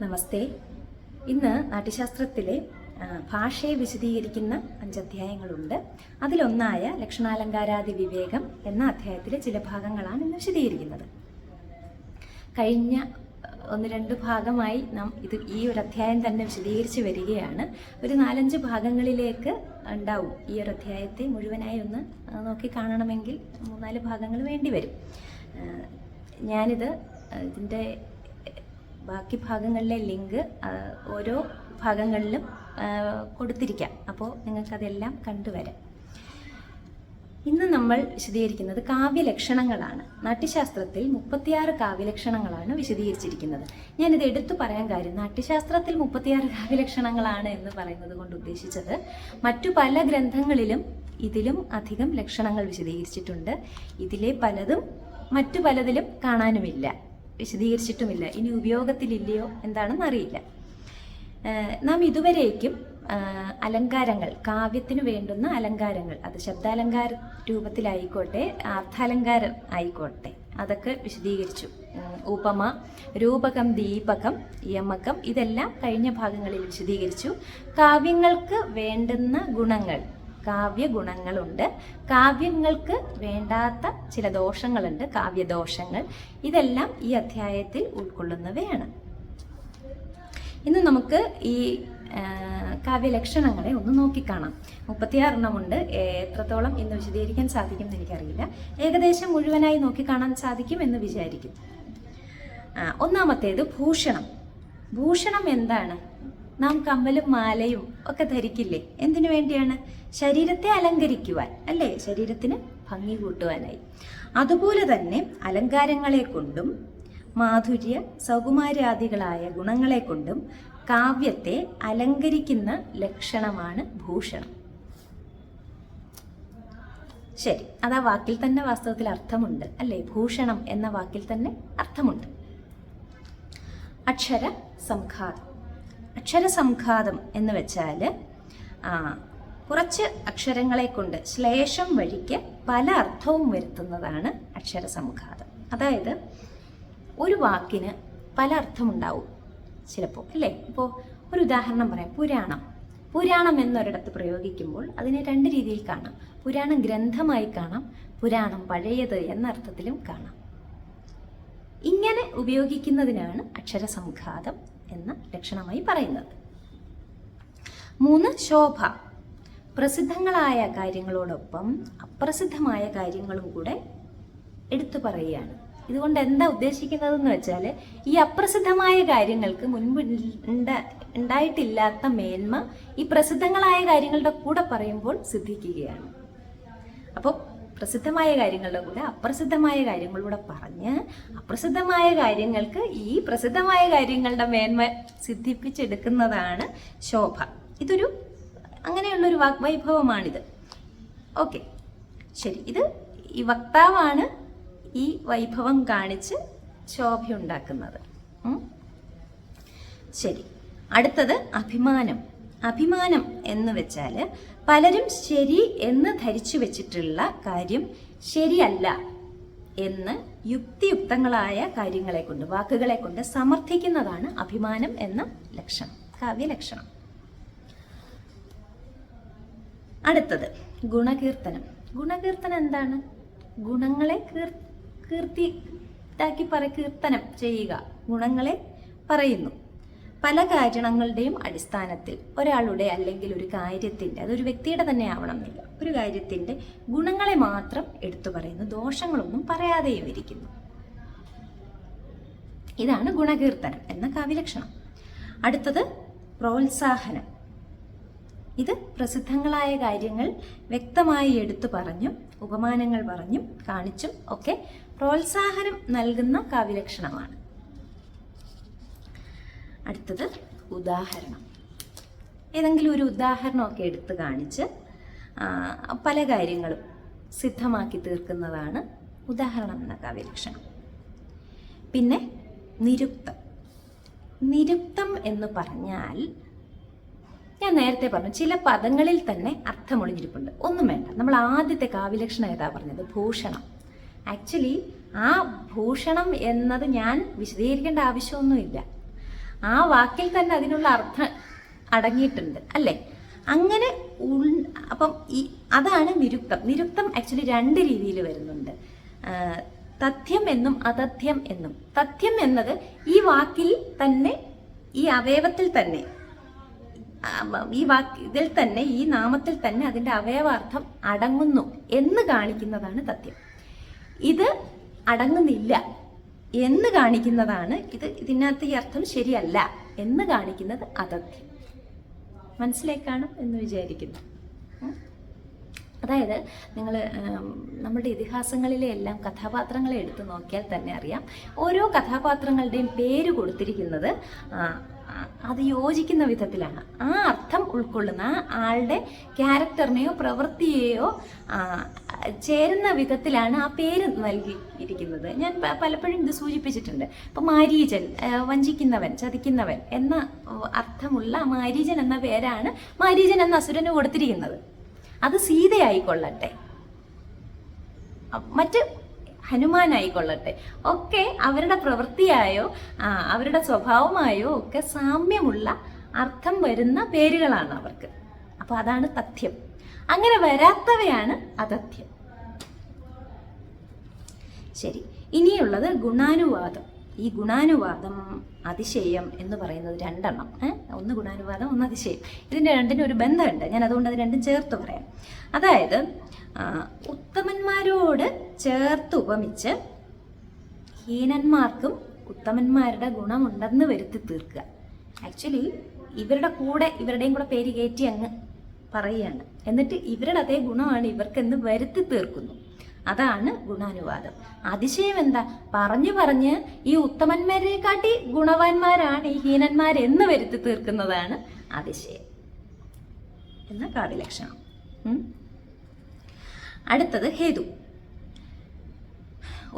നമസ്തേ. ഇന്ന് നാട്യശാസ്ത്രത്തിലെ ഭാഷയെ വിശദീകരിക്കുന്ന 5 അധ്യായങ്ങളുണ്ട്. അതിലൊന്നായ ലക്ഷണാലങ്കാരാദി വിവേകം എന്ന അധ്യായത്തിലെ ചില ഭാഗങ്ങളാണ് ഇന്ന് വിശദീകരിക്കുന്നത്. കഴിഞ്ഞ 1-2 ഭാഗമായി നാം ഈ ഒരു അധ്യായം തന്നെ വിശദീകരിച്ച് വരികയാണ്. ഒരു 4-5 ഭാഗങ്ങളിലേക്ക് ഉണ്ടാവും. ഈ ഒരു അധ്യായത്തെ മുഴുവനായി ഒന്ന് നോക്കി കാണണമെങ്കിൽ 3-4 ഭാഗങ്ങൾ വേണ്ടി വരും. ഇതിൻ്റെ ബാക്കി ഭാഗങ്ങളിലെ ലിങ്ക് ഓരോ ഭാഗങ്ങളിലും കൊടുത്തിരിക്കാം. അപ്പോൾ നിങ്ങൾക്കതെല്ലാം കണ്ടുവരാം. ഇന്ന് നമ്മൾ വിശദീകരിക്കുന്നത് കാവ്യലക്ഷണങ്ങളാണ്. നാട്യശാസ്ത്രത്തിൽ 36 കാവ്യലക്ഷണങ്ങളാണ് വിശദീകരിച്ചിരിക്കുന്നത്. ഞാനിത് എടുത്തു പറയാൻ കാര്യം, നാട്യശാസ്ത്രത്തിൽ 36 കാവ്യലക്ഷണങ്ങളാണ് എന്ന് പറയുന്നത് കൊണ്ട് ഉദ്ദേശിച്ചത് മറ്റു പല ഗ്രന്ഥങ്ങളിലും ഇതിലും അധികം ലക്ഷണങ്ങൾ വിശദീകരിച്ചിട്ടുണ്ട്. ഇതിലെ പലതും മറ്റു പലതിലും കാണാനുമില്ല, വിശദീകരിച്ചിട്ടുമില്ല. ഇനി ഉപയോഗത്തിലില്ലയോ എന്താണെന്ന് അറിയില്ല. നാം ഇതുവരേക്കും അലങ്കാരങ്ങൾ, കാവ്യത്തിന് വേണ്ടുന്ന അലങ്കാരങ്ങൾ, അത് ശബ്ദാലങ്കാര രൂപത്തിലായിക്കോട്ടെ അർത്ഥാലങ്കാരം ആയിക്കോട്ടെ, അതൊക്കെ വിശദീകരിച്ചു. ഉപമ, രൂപകം, ദീപകം, യമകം, ഇതെല്ലാം കഴിഞ്ഞ ഭാഗങ്ങളിൽ വിശദീകരിച്ചു. കാവ്യങ്ങൾക്ക് വേണ്ടുന്ന ഗുണങ്ങൾ, കാവ്യഗുണങ്ങളുണ്ട്. കാവ്യങ്ങൾക്ക് വേണ്ടാത്ത ചില ദോഷങ്ങളുണ്ട്, കാവ്യദോഷങ്ങൾ. ഇതെല്ലാം ഈ അധ്യായത്തിൽ ഉൾക്കൊള്ളുന്നവയാണ്. ഇന്ന് നമുക്ക് ഈ കാവ്യലക്ഷണങ്ങളെ ഒന്ന് നോക്കിക്കാണാം. 36 എണ്ണമുണ്ട്. എത്രത്തോളം ഇന്ന് വിശദീകരിക്കാൻ സാധിക്കും എന്ന് എനിക്കറിയില്ല. ഏകദേശം മുഴുവനായി നോക്കിക്കാണാൻ സാധിക്കും എന്ന് വിചാരിക്കും. ഒന്നാമത്തേത് ഭൂഷണം. ഭൂഷണം എന്താണ്? നാം കമ്മലും മാലയും ഒക്കെ ധരിക്കില്ലേ? എന്തിനു വേണ്ടിയാണ്? ശരീരത്തെ അലങ്കരിക്കുവാൻ, അല്ലേ? ശരീരത്തിന് ഭംഗി കൂട്ടുവാനായി. അതുപോലെ തന്നെ അലങ്കാരങ്ങളെ കൊണ്ടും മാധുര്യ സൗകുമാര്യാദികളായ ഗുണങ്ങളെ കൊണ്ടും കാവ്യത്തെ അലങ്കരിക്കുന്ന ലക്ഷണമാണ് ഭൂഷണം. ശരി, അത് ആ വാക്കിൽ തന്നെ വാസ്തവത്തിൽ അർത്ഥമുണ്ട്, അല്ലേ? ഭൂഷണം എന്ന വാക്കിൽ തന്നെ അർത്ഥമുണ്ട്. അക്ഷര സംഘാതം. അക്ഷരസംഘാതം എന്ന് വെച്ചാൽ കുറച്ച് അക്ഷരങ്ങളെ കൊണ്ട് ശ്ലേഷം വഴിക്ക് പല അർത്ഥവും വരുത്തുന്നതാണ് അക്ഷരസംഘാതം. അതായത് ഒരു വാക്കിന് പല അർത്ഥമുണ്ടാവും ചിലപ്പോൾ, അല്ലേ? ഇപ്പോൾ ഒരു ഉദാഹരണം പറയാം. പുരാണം. പുരാണം എന്നൊരിടത്ത് പ്രയോഗിക്കുമ്പോൾ അതിനെ 2 രീതിയിൽ കാണാം. പുരാണം ഗ്രന്ഥമായി കാണാം, പുരാണം പഴയത് എന്ന അർത്ഥത്തിലും കാണാം. ഇങ്ങനെ ഉപയോഗിക്കുന്നതിനാണ് അക്ഷരസംഘാതം എന്ന ലക്ഷണമായി പറയുന്നത്. 3, ശോഭ. പ്രസിദ്ധങ്ങളായ കാര്യങ്ങളോടൊപ്പം അപ്രസിദ്ധമായ കാര്യങ്ങളും കൂടെ എടുത്തു പറയുകയാണ്. ഇതുകൊണ്ട് എന്താ ഉദ്ദേശിക്കുന്നതെന്ന് വെച്ചാൽ, ഈ അപ്രസിദ്ധമായ കാര്യങ്ങൾക്ക് മുൻപ് ഉണ്ടായിട്ടില്ലാത്ത മേന്മ ഈ പ്രസിദ്ധങ്ങളായ കാര്യങ്ങളുടെ കൂടെ പറയുമ്പോൾ സിദ്ധിക്കുകയാണ്. അപ്പോൾ പ്രസിദ്ധമായ കാര്യങ്ങളുടെ കൂടെ അപ്രസിദ്ധമായ കാര്യങ്ങളിലൂടെ പറഞ്ഞ് അപ്രസിദ്ധമായ കാര്യങ്ങൾക്ക് ഈ പ്രസിദ്ധമായ കാര്യങ്ങളുടെ മേന്മ സിദ്ധിപ്പിച്ചെടുക്കുന്നതാണ് ശോഭ. ഇതൊരു അങ്ങനെയുള്ളൊരു വാഗ്വൈഭവമാണിത്. ഓക്കെ, ശരി. ഇത് ഈ വക്താവാണ് ഈ വൈഭവം കാണിച്ച് ശോഭയുണ്ടാക്കുന്നത്. ശരി, അടുത്തത് അഭിമാനം. അഭിമാനം എന്ന് വെച്ചാൽ പലരും ശരി എന്ന് ധരിച്ചു വെച്ചിട്ടുള്ള കാര്യം ശരിയല്ല എന്ന് യുക്തിയുക്തങ്ങളായ കാര്യങ്ങളെ കൊണ്ട്, വാക്കുകളെ കൊണ്ട് സമർത്ഥിക്കുന്നതാണ് അഭിമാനം എന്ന ലക്ഷണം, കാവ്യലക്ഷണം. അടുത്തത് ഗുണകീർത്തനം. ഗുണകീർത്തനം എന്താണ്? ഗുണങ്ങളെ കീർത്തനം ചെയ്യുക, ഗുണങ്ങളെ പറയുന്നു. പല കാരണങ്ങളുടെയും അടിസ്ഥാനത്തിൽ ഒരാളുടെ അല്ലെങ്കിൽ ഒരു കാര്യത്തിൻ്റെ, അതൊരു വ്യക്തിയുടെ തന്നെ ആവണം എന്നില്ല, ഒരു കാര്യത്തിൻ്റെ ഗുണങ്ങളെ മാത്രം എടുത്തു പറയുന്നു, ദോഷങ്ങളൊന്നും പറയാതെയും ഇരിക്കുന്നു. ഇതാണ് ഗുണകീർത്തനം എന്ന കാവ്യലക്ഷണം. അടുത്തത് പ്രോത്സാഹനം. ഇത് പ്രസിദ്ധങ്ങളായ കാര്യങ്ങൾ വ്യക്തമായി എടുത്തു പറഞ്ഞും ഉപമാനങ്ങൾ പറഞ്ഞും കാണിച്ചും ഒക്കെ പ്രോത്സാഹനം നൽകുന്ന കാവ്യലക്ഷണമാണ്. അടുത്തത് ഉദാഹരണം. ഏതെങ്കിലും ഒരു ഉദാഹരണമൊക്കെ എടുത്ത് കാണിച്ച് പല കാര്യങ്ങളും സിദ്ധമാക്കി തീർക്കുന്നതാണ് ഉദാഹരണം എന്ന കാവ്യലക്ഷണം. പിന്നെ നിരുക്തം. നിരുക്തം എന്ന് പറഞ്ഞാൽ, ഞാൻ നേരത്തെ പറഞ്ഞു, ചില പദങ്ങളിൽ തന്നെ അർത്ഥമൊളിഞ്ഞിരിപ്പുണ്ട്. ഒന്നും വേണ്ട, നമ്മൾ ആദ്യത്തെ കാവ്യലക്ഷണം ഏതാ പറഞ്ഞത്? ഭൂഷണം. ആക്ച്വലി ആ ഭൂഷണം എന്നത് ഞാൻ വിശദീകരിക്കേണ്ട ആവശ്യമൊന്നുമില്ല. ആ വാക്കിൽ തന്നെ അതിനുള്ള അർത്ഥം അടങ്ങിയിട്ടുണ്ട് അല്ലേ? അങ്ങനെ അപ്പം അതാണ് നിരുക്തം. നിരുക്തം ആക്ച്വലി 2 രീതിയിൽ വരുന്നുണ്ട്, തഥ്യം എന്നും അതഥ്യം എന്നും. തഥ്യം എന്നത് ഈ വാക്കിൽ തന്നെ, ഈ അവയവത്തിൽ തന്നെ, ഇതിൽ തന്നെ, ഈ നാമത്തിൽ തന്നെ അതിൻ്റെ അവയവാർത്ഥം അടങ്ങുന്നു എന്ന് കാണിക്കുന്നതാണ് തഥ്യം. ഇത് അടങ്ങുന്നില്ല എന്ന് കാണിക്കുന്നതാണ്, ഇതിനകത്ത് ഈ അർത്ഥം ശരിയല്ല എന്ന് കാണിക്കുന്നത് അതഥ്യം. മനസ്സിലായി കാണും എന്ന് വിചാരിക്കുന്നു. അതായത് നിങ്ങൾ നമ്മുടെ ഇതിഹാസങ്ങളിലെ എല്ലാം കഥാപാത്രങ്ങളെ എടുത്തു നോക്കിയാൽ തന്നെ അറിയാം, ഓരോ കഥാപാത്രങ്ങളുടെയും പേര് കൊടുത്തിരിക്കുന്നത് അത് യോജിക്കുന്ന വിധത്തിലാണ്. ആ അർത്ഥം ഉൾക്കൊള്ളുന്ന ആ ആളുടെ ക്യാരക്ടറിനെയോ പ്രവൃത്തിയെയോ ചേരുന്ന വിധത്തിലാണ് ആ പേര് നൽകിയിരിക്കുന്നത്. ഞാൻ പലപ്പോഴും ഇത് സൂചിപ്പിച്ചിട്ടുണ്ട്. ഇപ്പം മാരീചൻ, വഞ്ചിക്കുന്നവൻ, ചതിക്കുന്നവൻ എന്ന അർത്ഥമുള്ള മാരീചൻ എന്ന പേരാണ് മാരീചൻ എന്ന അസുരന് കൊടുത്തിരിക്കുന്നത്. അത് സീതയായിക്കൊള്ളട്ടെ, മറ്റ് ഹനുമാനായിക്കൊള്ളട്ടെ, ഒക്കെ അവരുടെ പ്രവൃത്തിയായോ അവരുടെ സ്വഭാവമായോ ഒക്കെ സാമ്യമുള്ള അർത്ഥം വരുന്ന പേരുകളാണ് അവർക്ക്. അപ്പൊ അതാണ് തഥ്യം. അങ്ങനെ വരാത്തവയാണ് അതഥ്യം. ശരി, ഇനിയുള്ളത് ഗുണാനുവാദം. ഈ ഗുണാനുവാദം, അതിശയം എന്ന് പറയുന്നത് 2 എണ്ണം. ഒന്ന് ഗുണാനുവാദം, ഒന്ന് അതിശയം. ഇതിൻ്റെ രണ്ടിനും ഒരു ബന്ധമുണ്ട്. ഞാൻ അതുകൊണ്ട് അത് രണ്ടും ചേർത്ത് പറയാം. അതായത് ഉത്തമന്മാരോട് ചേർത്ത് ഉപമിച്ച് ഹീനന്മാർക്കും ഉത്തമന്മാരുടെ ഗുണമുണ്ടെന്ന് വരുത്തി തീർക്കുക. ആക്ച്വലി ഇവരുടെയും കൂടെ പേര് കയറ്റി അങ്ങ് പറയുകയാണ്. എന്നിട്ട് ഇവരുടെ അതേ ഗുണമാണ് ഇവർക്കെന്ന് വരുത്തി തീർക്കുന്നു. അതാണ് ഗുണാനുവാദം. അതിശയം എന്താ? പറഞ്ഞ് ഈ ഉത്തമന്മാരെ കാട്ടി ഗുണവാന്മാരാണ് ഈ ഹീനന്മാരെന്ന് വരുത്തി തീർക്കുന്നതാണ് അതിശയം എന്ന കാവ്യലക്ഷണം. അടുത്തത് ഹേതു.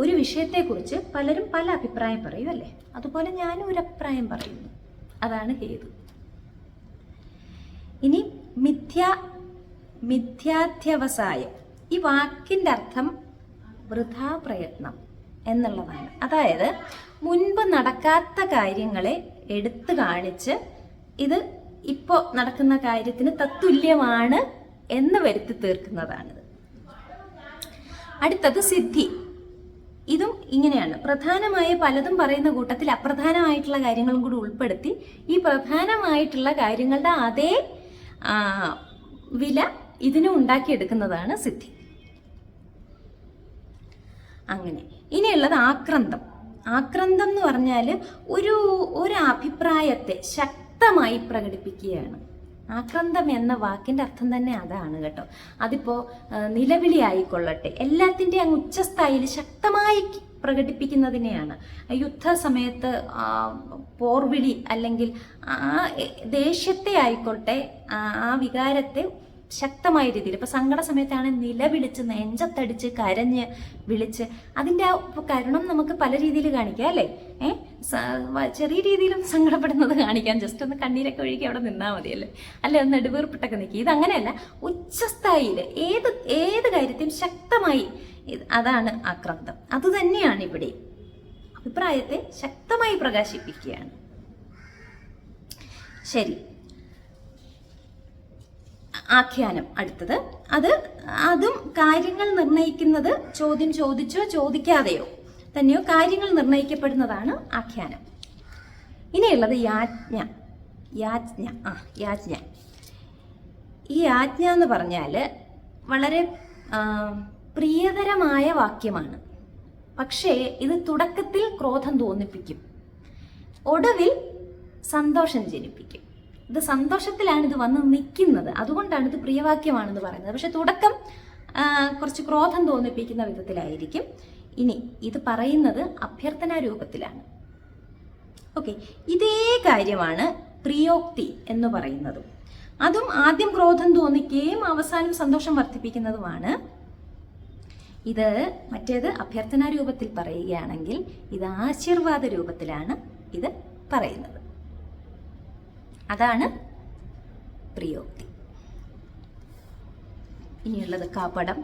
ഒരു വിഷയത്തെക്കുറിച്ച് പലരും പല അഭിപ്രായം പറയും അല്ലേ? അതുപോലെ ഞാനും ഒരു അഭിപ്രായം പറയുന്നു. അതാണ് ഹേതു. ഇനി മിഥ്യാധ്യവസായം. ഈ വാക്കിൻ്റെ അർത്ഥം വൃഥാ പ്രയത്നം എന്നുള്ളതാണ്. അതായത് മുൻപ് നടക്കാത്ത കാര്യങ്ങളെ എടുത്തു കാണിച്ച് ഇത് ഇപ്പോൾ നടക്കുന്ന കാര്യത്തിന് തത്തുല്യമാണ് എന്ന് വരുത്തി തീർക്കുന്നതാണിത്. അടുത്തത് സിദ്ധി. ഇതും ഇങ്ങനെയാണ്. പ്രധാനമായ പലതും പറയുന്ന കൂട്ടത്തിൽ അപ്രധാനമായിട്ടുള്ള കാര്യങ്ങളും കൂടി ഉൾപ്പെടുത്തി ഈ പ്രധാനമായിട്ടുള്ള കാര്യങ്ങളുടെ അതേ വില ഇതിനും ഉണ്ടാക്കിയെടുക്കുന്നതാണ് സിദ്ധി. അങ്ങനെ ഇനിയുള്ളത് ആക്രന്തം. ആക്രന്തം എന്ന് പറഞ്ഞാൽ ഒരു അഭിപ്രായത്തെ ശക്തമായി പ്രകടിപ്പിക്കുകയാണ്. ആക്രന്തം എന്ന വാക്കിൻ്റെ അർത്ഥം തന്നെ അതാണ് കേട്ടോ. അതിപ്പോൾ നിലവിളി ആയിക്കൊള്ളട്ടെ, എല്ലാത്തിൻ്റെ അങ്ങ് ഉച്ചസ്ഥായിൽ ശക്തമായി പ്രകടിപ്പിക്കുന്നതിനെയാണ്. യുദ്ധസമയത്ത് പോർവിളി അല്ലെങ്കിൽ ആ ദേഷ്യത്തെ ആയിക്കോട്ടെ, ആ വികാരത്തെ ശക്തമായ രീതിയിൽ, ഇപ്പം സങ്കട സമയത്താണ് നിലവിളിച്ച് നെഞ്ചത്തടിച്ച് കരഞ്ഞ് വിളിച്ച്, അതിൻ്റെ ആ കരുണം നമുക്ക് പല രീതിയിൽ കാണിക്കാം അല്ലേ? ചെറിയ രീതിയിലും സങ്കടപ്പെടുന്നത് കാണിക്കാം. ജസ്റ്റ് ഒന്ന് കണ്ണീരൊക്കെ ഒഴുകി അവിടെ നിന്നാൽ മതിയല്ലേ? അല്ലെ ഒന്ന് നെടുവീർപ്പിട്ടൊക്കെ നിൽക്കുക. ഇതങ്ങനെയല്ല, ഉച്ചസ്ഥായിയിൽ ഏത് കാര്യത്തെയും ശക്തമായി, അതാണ് ആക്രാന്തം. അതുതന്നെയാണ് ഇവിടെ. അഭിപ്രായത്തെ ശക്തമായി പ്രകാശിപ്പിക്കുകയാണ്. ശരി, ആഖ്യാനം അടുത്തത്. അതും കാര്യങ്ങൾ നിർണയിക്കുന്നത് ചോദ്യം ചോദിച്ചോ ചോദിക്കാതെയോ തന്നെയോ കാര്യങ്ങൾ നിർണയിക്കപ്പെടുന്നതാണ് ആഖ്യാനം. ഇനിയുള്ളത് യാജ്ഞ. ഈ യാജ്ഞ എന്ന് പറഞ്ഞാൽ വളരെ പ്രിയതരമായ വാക്യമാണ്. പക്ഷേ ഇത് തുടക്കത്തിൽ ക്രോധം തോന്നിപ്പിക്കും, ഒടുവിൽ സന്തോഷം ജനിപ്പിക്കും. ഇത് സന്തോഷത്തിലാണ് ഇത് വന്ന് നിൽക്കുന്നത്, അതുകൊണ്ടാണ് ഇത് പ്രിയവാക്യമാണെന്ന് പറയുന്നത്. പക്ഷെ തുടക്കം കുറച്ച് ക്രോധം തോന്നിപ്പിക്കുന്ന വിധത്തിലായിരിക്കും. ഇനി ഇത് പറയുന്നത് അഭ്യർത്ഥനാ രൂപത്തിലാണ്. ഓക്കെ, ഇതേ കാര്യമാണ് പ്രിയോക്തി എന്ന് പറയുന്നതും. അതും ആദ്യം ക്രോധം തോന്നിക്കുകയും അവസാനം സന്തോഷം വർദ്ധിപ്പിക്കുന്നതുമാണ്. ഇത് മറ്റേത് അഭ്യർത്ഥനാ രൂപത്തിൽ പറയുകയാണെങ്കിൽ ഇത് ആശീർവാദ രൂപത്തിലാണ് ഇത് പറയുന്നത്. അതാണ് പ്രിയോക്തി. ഇനിയുള്ളത് കപടം.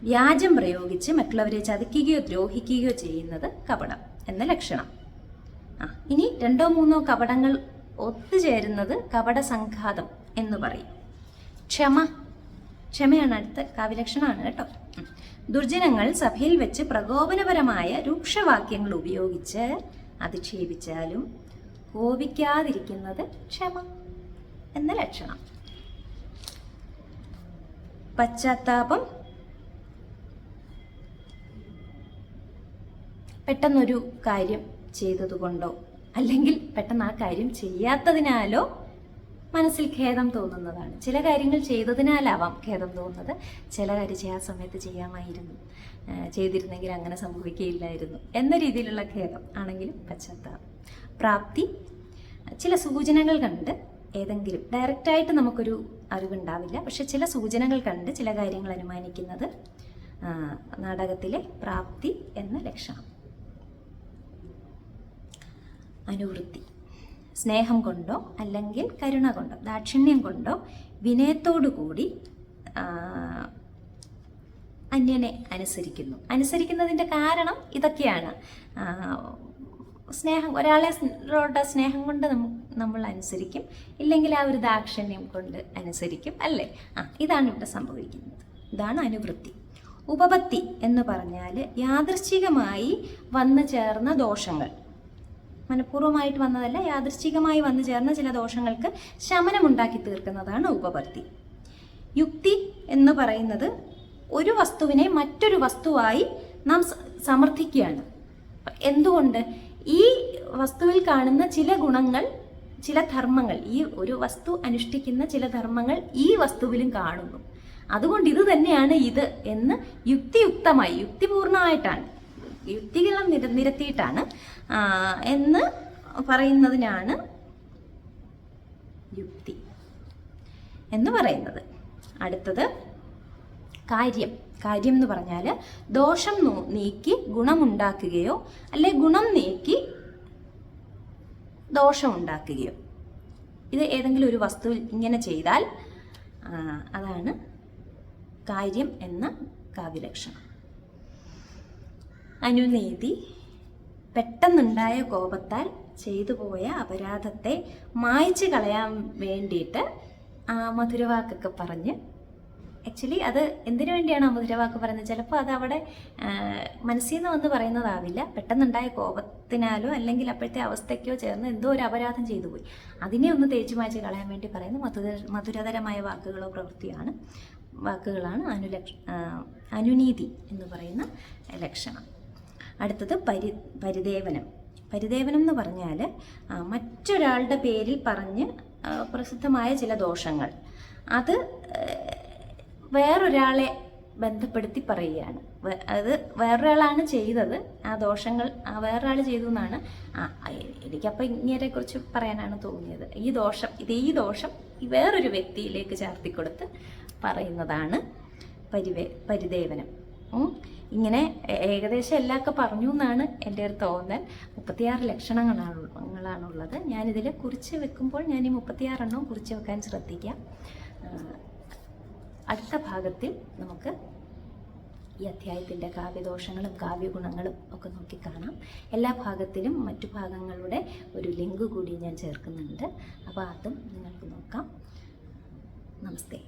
വ്യാജം പ്രയോഗിച്ച് മറ്റുള്ളവരെ ചതിക്കുകയോ ദ്രോഹിക്കുകയോ ചെയ്യുന്നത് കപടം എന്ന ലക്ഷണം. ഇനി 2-3 കപടങ്ങൾ ഒത്തുചേരുന്നത് കപട സംഘാതം എന്ന് പറയും. ക്ഷമയാണ് അടുത്ത കാവ്യലക്ഷണമാണ് കേട്ടോ. ദുർജനങ്ങൾ സഭയിൽ വെച്ച് പ്രകോപനപരമായ രൂക്ഷവാക്യങ്ങൾ ഉപയോഗിച്ച് അധിക്ഷേപിച്ചാലും കോപിക്കാതിരിക്കുന്നത് ക്ഷമ എന്ന ലക്ഷണം. പശ്ചാത്താപം പെട്ടെന്നൊരു കാര്യം ചെയ്തതുകൊണ്ടോ അല്ലെങ്കിൽ പെട്ടെന്ന് ആ കാര്യം ചെയ്യാത്തതിനാലോ മനസ്സിൽ ഖേദം തോന്നുന്നതാണ്. ചില കാര്യങ്ങൾ ചെയ്തതിനാലാവാം ഖേദം തോന്നുന്നത്. ചില കാര്യം ആ സമയത്ത് ചെയ്യാമായിരുന്നു, ചെയ്തിരുന്നെങ്കിൽ അങ്ങനെ സംഭവിക്കുകയില്ലായിരുന്നു എന്ന രീതിയിലുള്ള ഖേദം ആണെങ്കിലും പശ്ചാത്താപം. പ്രാപ്തി, ചില സൂചനകൾ കണ്ട് ഏതെങ്കിലും ഡയറക്റ്റായിട്ട് നമുക്കൊരു അറിവുണ്ടാവില്ല, പക്ഷെ ചില സൂചനകൾ കണ്ട് ചില കാര്യങ്ങൾ അനുമാനിക്കുന്നത് നാടകത്തിലെ പ്രാപ്തി എന്ന ലക്ഷണം. അനുവൃത്തി, സ്നേഹം കൊണ്ടോ അല്ലെങ്കിൽ കരുണ കൊണ്ടോ ദാക്ഷിണ്യം കൊണ്ടോ വിനയത്തോടു കൂടി അന്യനെ അനുസരിക്കുന്നതിൻ്റെ കാരണം ഇതൊക്കെയാണ്. സ്നേഹം, ഒരാളോട് സ്നേഹം കൊണ്ട് നമ്മൾ അനുസരിക്കും, ഇല്ലെങ്കിൽ ആ ഒരു ദാക്ഷിണ്യം കൊണ്ട് അനുസരിക്കും അല്ലേ. ഇതാണ് ഇവിടെ സംഭവിക്കുന്നത്. ഇതാണ് അനുവൃത്തി. ഉപപത്തി എന്ന് പറഞ്ഞാൽ യാദൃശ്ചികമായി വന്നു ചേർന്ന ദോഷങ്ങൾ, മനഃപൂർവ്വമായിട്ട് വന്നതല്ല, യാദൃശ്ചികമായി വന്നു ചേർന്ന ചില ദോഷങ്ങൾക്ക് ശമനമുണ്ടാക്കി തീർക്കുന്നതാണ് ഉപപത്തി. യുക്തി എന്ന് പറയുന്നത് ഒരു വസ്തുവിനെ മറ്റൊരു വസ്തുവായി നാം സമർത്ഥിക്കുകയാണ്. എന്തുകൊണ്ട്? ഈ വസ്തുവിൽ കാണുന്ന ചില ഗുണങ്ങൾ, ചില ധർമ്മങ്ങൾ, ഈ ഒരു വസ്തു അനുഷ്ഠിക്കുന്ന ചില ധർമ്മങ്ങൾ ഈ വസ്തുവിലും കാണുന്നു, അതുകൊണ്ട് ഇത് തന്നെയാണ് ഇത് എന്ന് യുക്തിയുക്തമായി, യുക്തിപൂർണമായിട്ടാണ്, യുക്തികൾ നിരത്തിയിട്ടാണ് എന്ന് പറയുന്നതിനാണ് യുക്തി എന്ന് പറയുന്നത്. അടുത്തത് കാര്യം. കാര്യം എന്ന് പറഞ്ഞാൽ ദോഷം നീക്കി ഗുണമുണ്ടാക്കുകയോ അല്ലെ ഗുണം നീക്കി ദോഷമുണ്ടാക്കുകയോ, ഇത് ഏതെങ്കിലും ഒരു വസ്തുവിൽ ഇങ്ങനെ ചെയ്താൽ അതാണ് കാര്യം എന്ന കാവ്യലക്ഷണം. അനുനീതി, പെട്ടെന്നുണ്ടായ കോപത്താൽ ചെയ്തു പോയ അപരാധത്തെ മായ്ച്ചു കളയാൻ വേണ്ടിയിട്ട് മധുരവാക്കൊക്കെ പറഞ്ഞ്, ആക്ച്വലി അത് എന്തിനു വേണ്ടിയാണ് ആ മുദ്രവാക്ക് പറയുന്നത്? ചിലപ്പോൾ അത് അവിടെ മനസ്സിൽ നിന്ന് വന്ന് പറയുന്നതാവില്ല, പെട്ടെന്നുണ്ടായ കോപത്തിനാലോ അല്ലെങ്കിൽ അപ്പോഴത്തെ അവസ്ഥയ്ക്കോ ചേർന്ന് എന്തോ ഒരു അപരാധം ചെയ്തു പോയി, അതിനെ ഒന്ന് തേച്ചു മായ്ച്ച് കളയാൻ വേണ്ടി പറയുന്ന മധുരതരമായ വാക്കുകളാണ് അനുനീതി എന്ന് പറയുന്ന ലക്ഷണം. അടുത്തത് പരിദേവനം. പരിദേവനം എന്ന് പറഞ്ഞാൽ മറ്റൊരാളുടെ പേരിൽ പറഞ്ഞ് പ്രസിദ്ധമായ ചില ദോഷങ്ങൾ അത് വേറൊരാളെ ബന്ധപ്പെടുത്തി പറയുകയാണ്. അത് വേറൊരാളാണ് ചെയ്തത്, ആ ദോഷങ്ങൾ വേറൊരാൾ ചെയ്തു എന്നാണ്. എനിക്കപ്പോൾ ഇങ്ങനെ കുറിച്ച് പറയാനാണ് തോന്നിയത്. ഈ ദോഷം വേറൊരു വ്യക്തിയിലേക്ക് ചാർത്തിക്കൊടുത്ത് പറയുന്നതാണ് പരിദേവനം. ഇങ്ങനെ ഏകദേശം എല്ലാമൊക്കെ പറഞ്ഞു എന്നാണ് എൻ്റെ ഒരു തോന്നൽ. 36 ലക്ഷണങ്ങളാണുള്ളത്. ഞാനിതിൽ കുറിച്ച് വെക്കുമ്പോൾ ഞാൻ ഈ 36 എണ്ണവും കുറിച്ച് വെക്കാൻ ശ്രദ്ധിക്കാം. അടുത്ത ഭാഗത്തിൽ നമുക്ക് ഈ അധ്യായത്തിൻ്റെ കാവ്യദോഷങ്ങളും കാവ്യഗുണങ്ങളും ഒക്കെ നോക്കിക്കാണാം. എല്ലാ ഭാഗത്തിലും മറ്റു ഭാഗങ്ങളുടെ ഒരു ലിങ്ക് കൂടി ഞാൻ ചേർക്കുന്നുണ്ട്. അപ്പോൾ അതും നിങ്ങൾക്ക് നോക്കാം. നമസ്തേ.